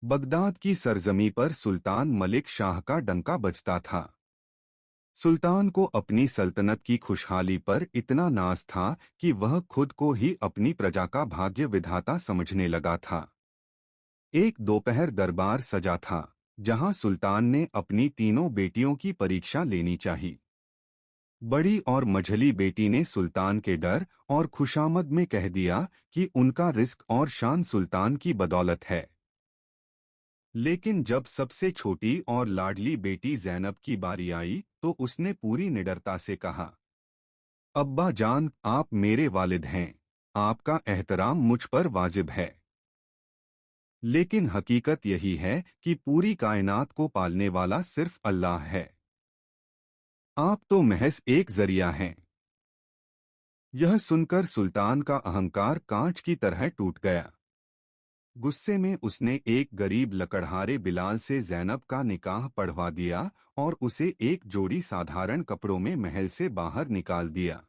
Baghdad की सरजमी पर सुल्तान मलिक शाह का डंका बजता था। सुल्तान को अपनी सल्तनत की खुशहाली पर इतना नाज था कि वह खुद को ही अपनी प्रजा का भाग्य विधाता समझने लगा था। एक दोपहर दरबार सजा था, जहां सुल्तान ने अपनी तीनों बेटियों की परीक्षा लेनी चाहिए। बड़ी और मझली बेटी ने सुल्तान के डर और खुशामद में कह दिया कि उनका रिस्क और शान सुल्तान की बदौलत है। लेकिन जब सबसे छोटी और लाडली बेटी जैनब की बारी आई तो उसने पूरी निडरता से कहा, अब्बा जान, आप मेरे वालिद हैं, आपका एहतराम मुझ पर वाजिब है। लेकिन हकीकत यही है कि पूरी कायनात को पालने वाला सिर्फ अल्लाह है। आप तो महज एक जरिया हैं। यह सुनकर सुल्तान का अहंकार कांच की तरह टूट गया। गुस्से में उसने एक गरीब लकड़हारे बिलाल से जैनब का निकाह पढ़वा दिया और उसे एक जोड़ी साधारण कपड़ों में महल से बाहर निकाल दिया।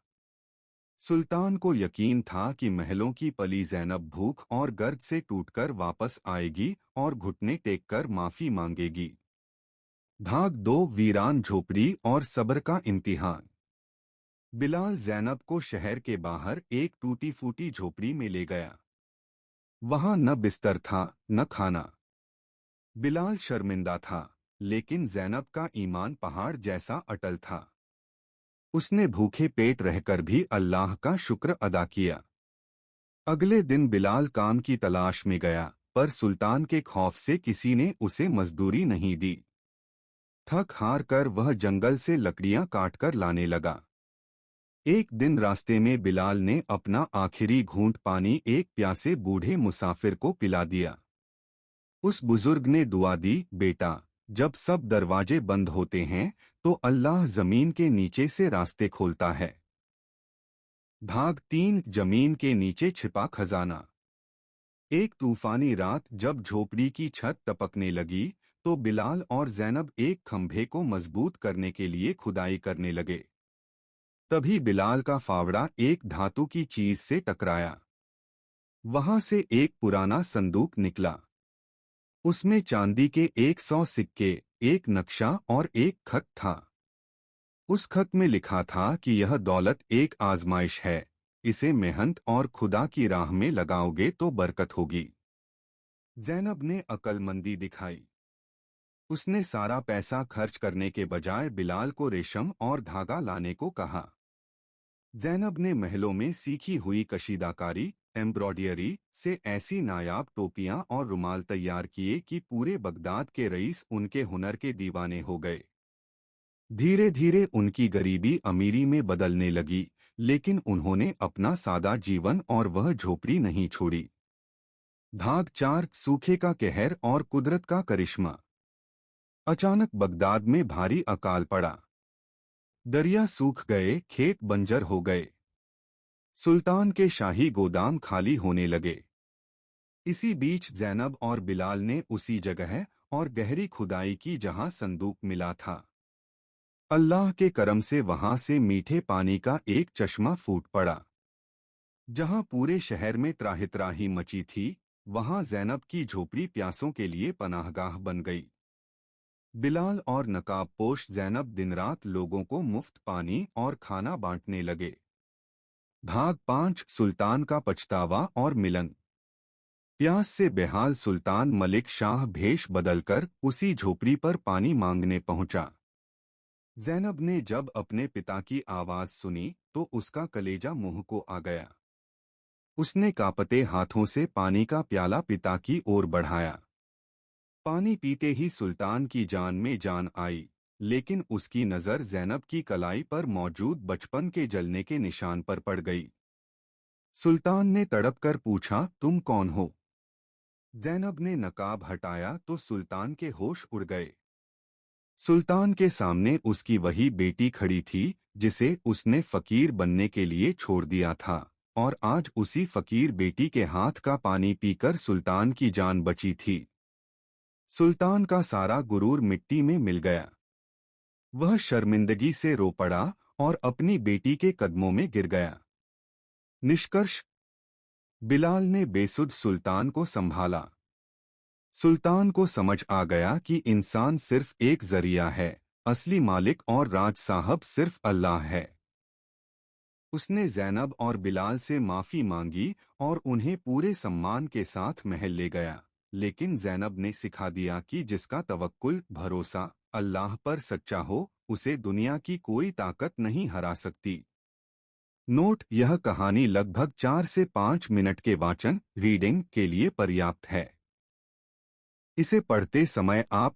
सुल्तान को यकीन था कि महलों की पली जैनब भूख और गर्द से टूटकर वापस आएगी और घुटने टेककर माफी मांगेगी। भाग दो, वीरान झोपड़ी और सब्र का इम्तिहान। बिलाल जैनब को शहर के बाहर एक टूटी फूटी झोपड़ी में ले गया। वहां न बिस्तर था, न खाना। बिलाल शर्मिंदा था, लेकिन जैनब का ईमान पहाड़ जैसा अटल था। उसने भूखे पेट रहकर भी अल्लाह का शुक्र अदा किया। अगले दिन बिलाल काम की तलाश में गया, पर सुल्तान के खौफ से किसी ने उसे मजदूरी नहीं दी। थक हार कर वह जंगल से लकड़ियां काटकर लाने लगा। एक दिन रास्ते में बिलाल ने अपना आखिरी घूंट पानी एक प्यासे बूढ़े मुसाफिर को पिला दिया। उस बुजुर्ग ने दुआ दी, बेटा, जब सब दरवाजे बंद होते हैं तो अल्लाह जमीन के नीचे से रास्ते खोलता है। भाग 3, जमीन के नीचे छिपा खजाना। एक तूफानी रात जब झोपड़ी की छत टपकने लगी तो बिलाल और जैनब एक खंभे को मजबूत करने के लिए खुदाई करने लगे। तभी बिलाल का फावड़ा एक धातु की चीज से टकराया। वहां से एक पुराना संदूक निकला। उसमें चांदी के 100 सिक्के, एक नक्शा और एक खत था। उस खत में लिखा था कि यह दौलत एक आजमाइश है, इसे मेहनत और खुदा की राह में लगाओगे तो बरकत होगी। जैनब ने अक्लमंदी दिखाई। उसने सारा पैसा खर्च करने के बजाय बिलाल को रेशम और धागा लाने को कहा। जैनब ने महलों में सीखी हुई कशीदाकारी, एम्ब्रॉयडरी से ऐसी नायाब टोपियां और रुमाल तैयार किए कि पूरे बगदाद के रईस उनके हुनर के दीवाने हो गए। धीरे धीरे उनकी गरीबी अमीरी में बदलने लगी, लेकिन उन्होंने अपना सादा जीवन और वह झोपड़ी नहीं छोड़ी। भाग 4, सूखे का कहर और कुदरत का करिश्मा। अचानक बगदाद में भारी अकाल पड़ा। दरिया सूख गए, खेत बंजर हो गए। सुल्तान के शाही गोदाम खाली होने लगे। इसी बीच जैनब और बिलाल ने उसी जगह और गहरी खुदाई की जहां संदूक मिला था। अल्लाह के करम से वहां से मीठे पानी का एक चश्मा फूट पड़ा। जहां पूरे शहर में त्राहित्राही मची थी, वहां जैनब की झोपड़ी प्यासों के लिए पनाहगाह बन गई। बिलाल और नकाबपोश जैनब दिन रात लोगों को मुफ्त पानी और खाना बांटने लगे। भाग 5, सुल्तान का पछतावा और मिलन। प्यास से बेहाल सुल्तान मलिक शाह भेष बदलकर उसी झोपड़ी पर पानी मांगने पहुंचा। जैनब ने जब अपने पिता की आवाज सुनी तो उसका कलेजा मुंह को आ गया। उसने कांपते हाथों से पानी का प्याला पिता की ओर बढ़ाया। पानी पीते ही सुल्तान की जान में जान आई, लेकिन उसकी नज़र जैनब की कलाई पर मौजूद बचपन के जलने के निशान पर पड़ गई। सुल्तान ने तड़पकर पूछा, तुम कौन हो? जैनब ने नकाब हटाया तो सुल्तान के होश उड़ गए। सुल्तान के सामने उसकी वही बेटी खड़ी थी जिसे उसने फकीर बनने के लिए छोड़ दिया था, और आज उसी फकीर बेटी के हाथ का पानी पीकर सुल्तान की जान बची थी। सुल्तान का सारा गुरूर मिट्टी में मिल गया। वह शर्मिंदगी से रो पड़ा और अपनी बेटी के कदमों में गिर गया। निष्कर्ष, बिलाल ने बेसुध सुल्तान को संभाला। सुल्तान को समझ आ गया कि इंसान सिर्फ एक जरिया है, असली मालिक और राज साहब सिर्फ अल्लाह है। उसने ज़ैनब और बिलाल से माफ़ी मांगी और उन्हें पूरे सम्मान के साथ महल ले गया। लेकिन ज़ैनब ने सिखा दिया कि जिसका तवक्कुल भरोसा अल्लाह पर सच्चा हो, उसे दुनिया की कोई ताकत नहीं हरा सकती। नोट: यह कहानी लगभग 4 से 5 मिनट के वाचन रीडिंग के लिए पर्याप्त है। इसे पढ़ते समय आप